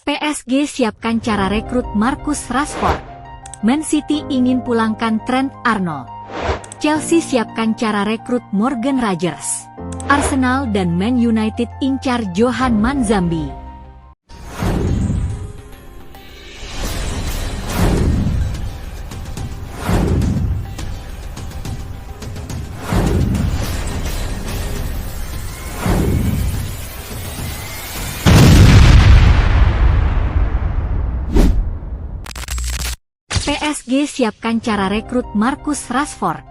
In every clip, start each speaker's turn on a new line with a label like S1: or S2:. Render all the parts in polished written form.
S1: PSG siapkan cara rekrut Marcus Rashford. Man City ingin pulangkan Trent Arnold. Chelsea siapkan cara rekrut Morgan Rogers. Arsenal dan Man United incar Johan Manzambi. PSG siapkan cara rekrut Marcus Rashford.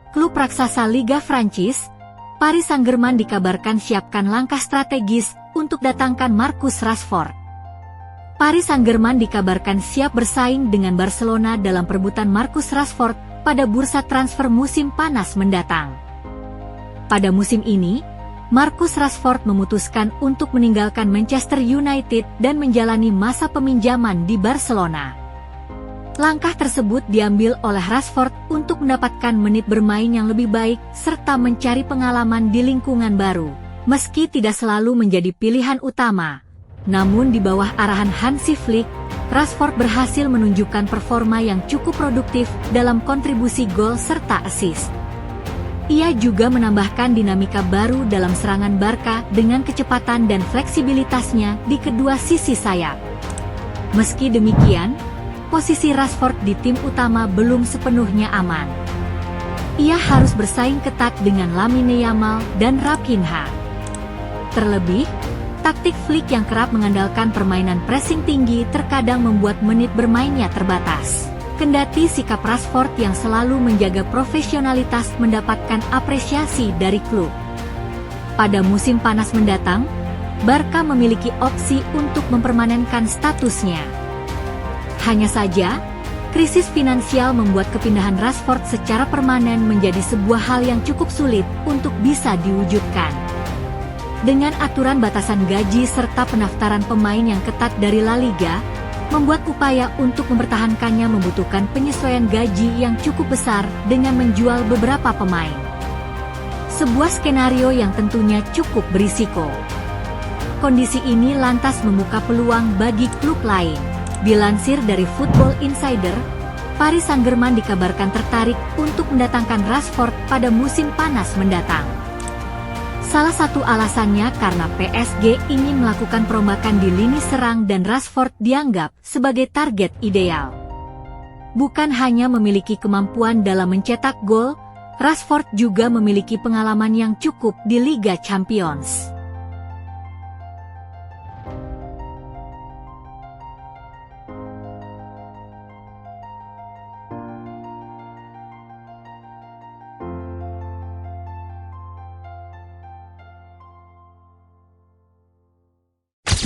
S1: Klub raksasa Liga Prancis, Paris Saint-Germain dikabarkan siapkan langkah strategis untuk datangkan Marcus Rashford. Paris Saint-Germain dikabarkan siap bersaing dengan Barcelona dalam perebutan Marcus Rashford pada bursa transfer musim panas mendatang. Pada musim ini, Marcus Rashford memutuskan untuk meninggalkan Manchester United dan menjalani masa peminjaman di Barcelona. Langkah tersebut diambil oleh Rashford untuk mendapatkan menit bermain yang lebih baik serta mencari pengalaman di lingkungan baru. Meski tidak selalu menjadi pilihan utama, namun di bawah arahan Hansi Flick, Rashford berhasil menunjukkan performa yang cukup produktif dalam kontribusi gol serta assist. Ia juga menambahkan dinamika baru dalam serangan Barca dengan kecepatan dan fleksibilitasnya di kedua sisi sayap. Meski demikian, posisi Rashford di tim utama belum sepenuhnya aman. Ia harus bersaing ketat dengan Lamine Yamal dan Raphinha. Terlebih, taktik Flick yang kerap mengandalkan permainan pressing tinggi terkadang membuat menit bermainnya terbatas. Kendati sikap Rashford yang selalu menjaga profesionalitas mendapatkan apresiasi dari klub. Pada musim panas mendatang, Barca memiliki opsi untuk mempermanenkan statusnya. Hanya saja, krisis finansial membuat kepindahan Rashford secara permanen menjadi sebuah hal yang cukup sulit untuk bisa diwujudkan. Dengan aturan batasan gaji serta pendaftaran pemain yang ketat dari La Liga, membuat upaya untuk mempertahankannya membutuhkan penyesuaian gaji yang cukup besar dengan menjual beberapa pemain. Sebuah skenario yang tentunya cukup berisiko. Kondisi ini lantas membuka peluang bagi klub lain. Dilansir dari Football Insider, Paris Saint-Germain dikabarkan tertarik untuk mendatangkan Rashford pada musim panas mendatang. Salah satu alasannya karena PSG ingin melakukan perombakan di lini serang dan Rashford dianggap sebagai target ideal. Bukan hanya memiliki kemampuan dalam mencetak gol, Rashford juga memiliki pengalaman yang cukup di Liga Champions.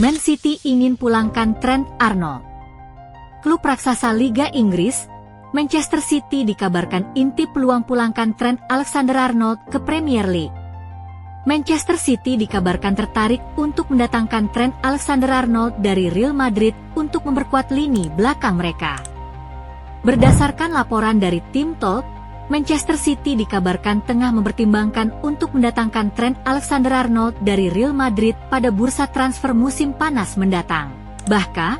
S1: Man City ingin pulangkan Trent Arnold. Klub raksasa Liga Inggris, Manchester City dikabarkan intip peluang pulangkan Trent Alexander-Arnold ke Premier League. Manchester City dikabarkan tertarik untuk mendatangkan Trent Alexander-Arnold dari Real Madrid untuk memperkuat lini belakang mereka. Berdasarkan laporan dari tim Talk, Manchester City dikabarkan tengah mempertimbangkan untuk mendatangkan Trent Alexander-Arnold dari Real Madrid pada bursa transfer musim panas mendatang. Bahkan,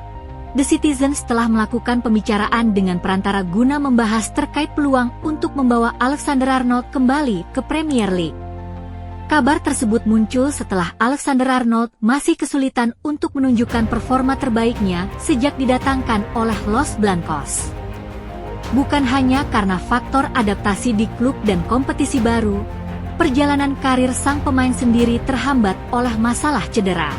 S1: The Citizens telah melakukan pembicaraan dengan perantara guna membahas terkait peluang untuk membawa Alexander-Arnold kembali ke Premier League. Kabar tersebut muncul setelah Alexander-Arnold masih kesulitan untuk menunjukkan performa terbaiknya sejak didatangkan oleh Los Blancos. Bukan hanya karena faktor adaptasi di klub dan kompetisi baru, perjalanan karir sang pemain sendiri terhambat oleh masalah cedera.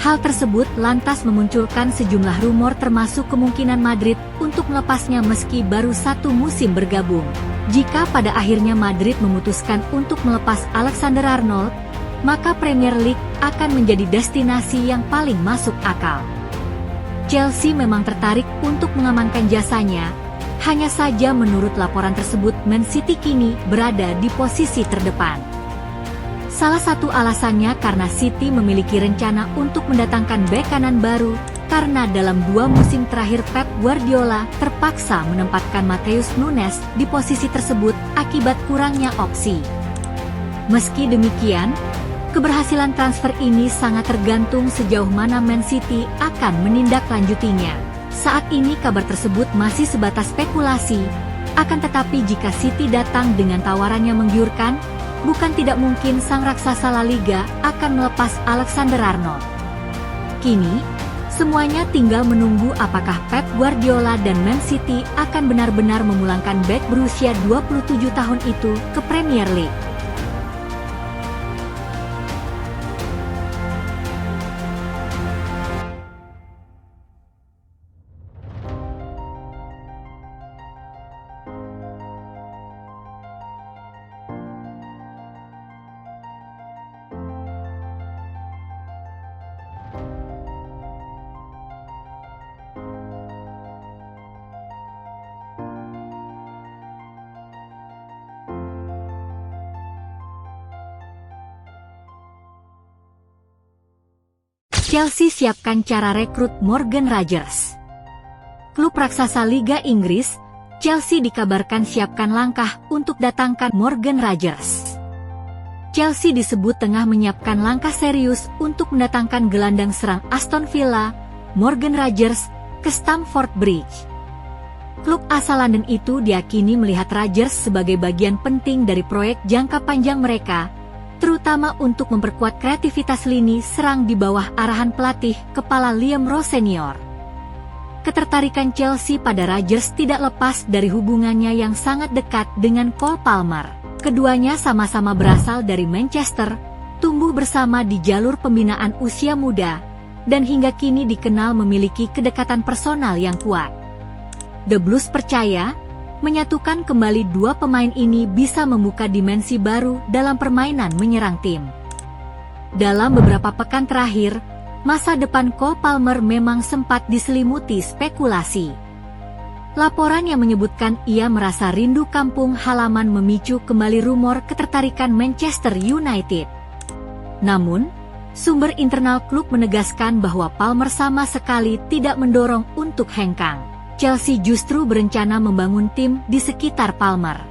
S1: Hal tersebut lantas memunculkan sejumlah rumor termasuk kemungkinan Madrid untuk melepasnya meski baru satu musim bergabung. Jika pada akhirnya Madrid memutuskan untuk melepas Alexander-Arnold, maka Premier League akan menjadi destinasi yang paling masuk akal. Chelsea memang tertarik untuk mengamankan jasanya. Hanya saja menurut laporan tersebut Man City kini berada di posisi terdepan. Salah satu alasannya karena City memiliki rencana untuk mendatangkan bek kanan baru, karena dalam 2 musim terakhir Pep Guardiola terpaksa menempatkan Matheus Nunes di posisi tersebut akibat kurangnya opsi. Meski demikian, Keberhasilan transfer ini sangat tergantung sejauh mana Man City akan menindaklanjutinya. Saat ini kabar tersebut masih sebatas spekulasi, akan tetapi jika City datang dengan tawaran yang menggiurkan, bukan tidak mungkin sang raksasa La Liga akan melepas Alexander-Arnold. Kini, semuanya tinggal menunggu apakah Pep Guardiola dan Man City akan benar-benar memulangkan bek berusia 27 tahun itu ke Premier League. Chelsea siapkan cara rekrut Morgan Rogers. Klub raksasa Liga Inggris, Chelsea dikabarkan siapkan langkah untuk datangkan Morgan Rogers. Chelsea disebut tengah menyiapkan langkah serius untuk mendatangkan gelandang serang Aston Villa, Morgan Rogers, ke Stamford Bridge. Klub asal London itu diyakini melihat Rogers sebagai bagian penting dari proyek jangka panjang mereka, terutama untuk memperkuat kreativitas lini serang di bawah arahan pelatih kepala Liam Rose Senior. Ketertarikan Chelsea pada Rogers tidak lepas dari hubungannya yang sangat dekat dengan Cole Palmer. Keduanya sama-sama berasal dari Manchester, tumbuh bersama di jalur pembinaan usia muda, dan hingga kini dikenal memiliki kedekatan personal yang kuat. The Blues percaya, menyatukan kembali dua pemain ini bisa membuka dimensi baru dalam permainan menyerang tim. Dalam beberapa pekan terakhir, masa depan Cole Palmer memang sempat diselimuti spekulasi. Laporan yang menyebutkan ia merasa rindu kampung halaman memicu kembali rumor ketertarikan Manchester United. Namun, sumber internal klub menegaskan bahwa Palmer sama sekali tidak mendorong untuk hengkang. Chelsea justru berencana membangun tim di sekitar Palmer.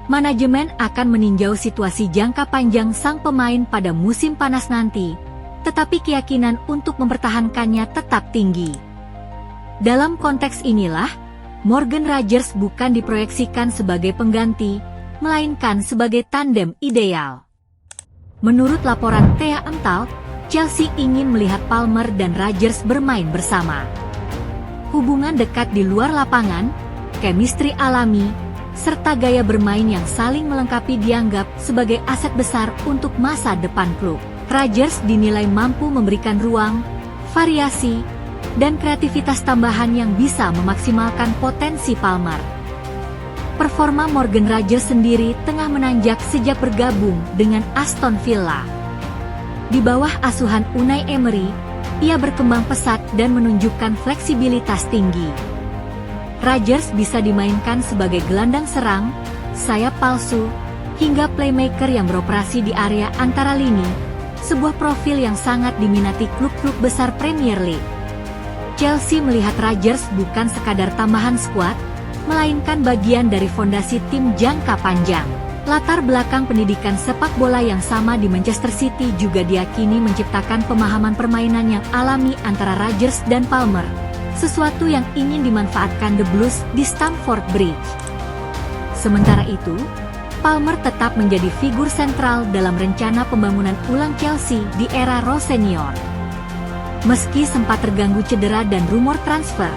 S1: Manajemen akan meninjau situasi jangka panjang sang pemain pada musim panas nanti, tetapi keyakinan untuk mempertahankannya tetap tinggi. Dalam konteks inilah, Morgan Rogers bukan diproyeksikan sebagai pengganti, melainkan sebagai tandem ideal. Menurut laporan Thea Emtal, Chelsea ingin melihat Palmer dan Rogers bermain bersama. Hubungan dekat di luar lapangan, chemistry alami, serta gaya bermain yang saling melengkapi dianggap sebagai aset besar untuk masa depan klub. Rogers dinilai mampu memberikan ruang, variasi, dan kreativitas tambahan yang bisa memaksimalkan potensi Palmer. Performa Morgan Rogers sendiri tengah menanjak sejak bergabung dengan Aston Villa. Di bawah asuhan Unai Emery, ia berkembang pesat dan menunjukkan fleksibilitas tinggi. Rogers bisa dimainkan sebagai gelandang serang, sayap palsu, hingga playmaker yang beroperasi di area antara lini, sebuah profil yang sangat diminati klub-klub besar Premier League. Chelsea melihat Rogers bukan sekadar tambahan skuad, melainkan bagian dari fondasi tim jangka panjang. Latar belakang pendidikan sepak bola yang sama di Manchester City juga diyakini menciptakan pemahaman permainan yang alami antara Rogers dan Palmer, sesuatu yang ingin dimanfaatkan The Blues di Stamford Bridge. Sementara itu, Palmer tetap menjadi figur sentral dalam rencana pembangunan ulang Chelsea di era Rose Senior. Meski sempat terganggu cedera dan rumor transfer,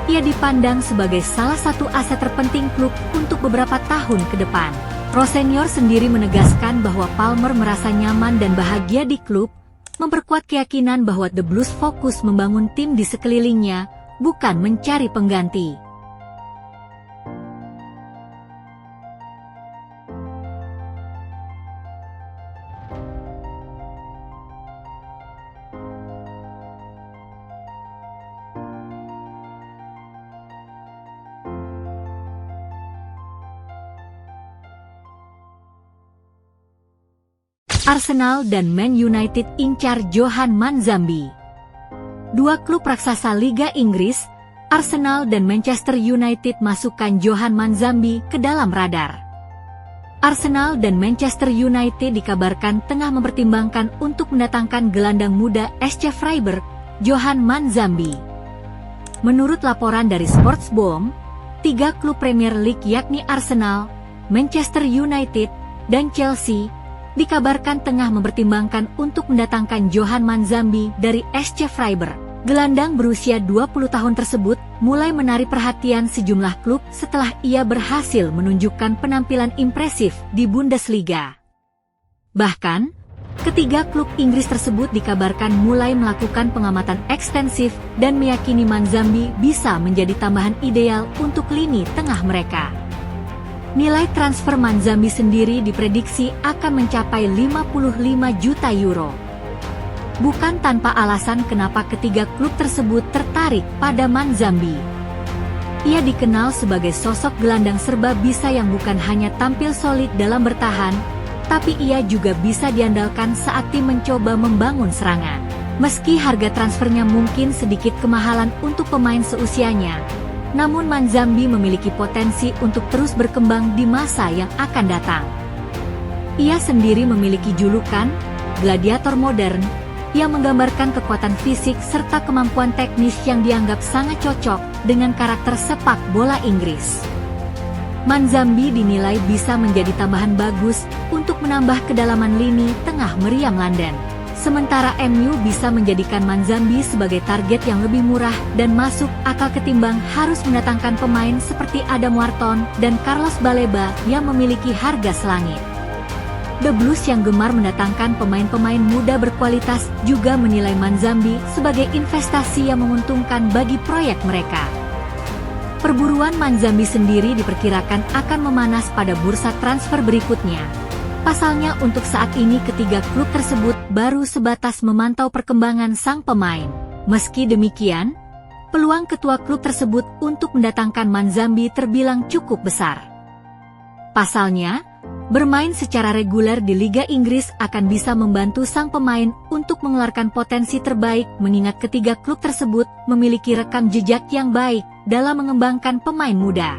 S1: ia dipandang sebagai salah satu aset terpenting klub untuk beberapa tahun ke depan. Rose Senior sendiri menegaskan bahwa Palmer merasa nyaman dan bahagia di klub, memperkuat keyakinan bahwa The Blues fokus membangun tim di sekelilingnya, bukan mencari pengganti. Arsenal dan Man United incar Johan Manzambi. Dua klub raksasa Liga Inggris, Arsenal dan Manchester United masukkan Johan Manzambi ke dalam radar. Arsenal dan Manchester United dikabarkan tengah mempertimbangkan untuk mendatangkan gelandang muda SC Freiburg, Johan Manzambi. Menurut laporan dari Sportsboom, 3 klub Premier League yakni Arsenal, Manchester United, dan Chelsea dikabarkan tengah mempertimbangkan untuk mendatangkan Johan Manzambi dari SC Freiburg. Gelandang berusia 20 tahun tersebut mulai menarik perhatian sejumlah klub setelah ia berhasil menunjukkan penampilan impresif di Bundesliga. Bahkan, ketiga klub Inggris tersebut dikabarkan mulai melakukan pengamatan ekstensif dan meyakini Manzambi bisa menjadi tambahan ideal untuk lini tengah mereka. Nilai transfer Manzambi sendiri diprediksi akan mencapai 55 juta euro. Bukan tanpa alasan kenapa ketiga klub tersebut tertarik pada Manzambi. Ia dikenal sebagai sosok gelandang serba bisa yang bukan hanya tampil solid dalam bertahan, tapi ia juga bisa diandalkan saat tim mencoba membangun serangan. Meski harga transfernya mungkin sedikit kemahalan untuk pemain seusianya, namun Manzambi memiliki potensi untuk terus berkembang di masa yang akan datang. Ia sendiri memiliki julukan gladiator modern, yang menggambarkan kekuatan fisik serta kemampuan teknis yang dianggap sangat cocok dengan karakter sepak bola Inggris. Manzambi dinilai bisa menjadi tambahan bagus untuk menambah kedalaman lini tengah meriam London. Sementara MU bisa menjadikan Manzambi sebagai target yang lebih murah dan masuk akal ketimbang harus mendatangkan pemain seperti Adam Wharton dan Carlos Baleba yang memiliki harga selangit. The Blues yang gemar mendatangkan pemain-pemain muda berkualitas juga menilai Manzambi sebagai investasi yang menguntungkan bagi proyek mereka. Perburuan Manzambi sendiri diperkirakan akan memanas pada bursa transfer berikutnya. Pasalnya untuk saat ini ketiga klub tersebut baru sebatas memantau perkembangan sang pemain. Meski demikian, peluang ketua klub tersebut untuk mendatangkan Manzambi terbilang cukup besar. Pasalnya, bermain secara reguler di Liga Inggris akan bisa membantu sang pemain untuk mengeluarkan potensi terbaik mengingat ketiga klub tersebut memiliki rekam jejak yang baik dalam mengembangkan pemain muda.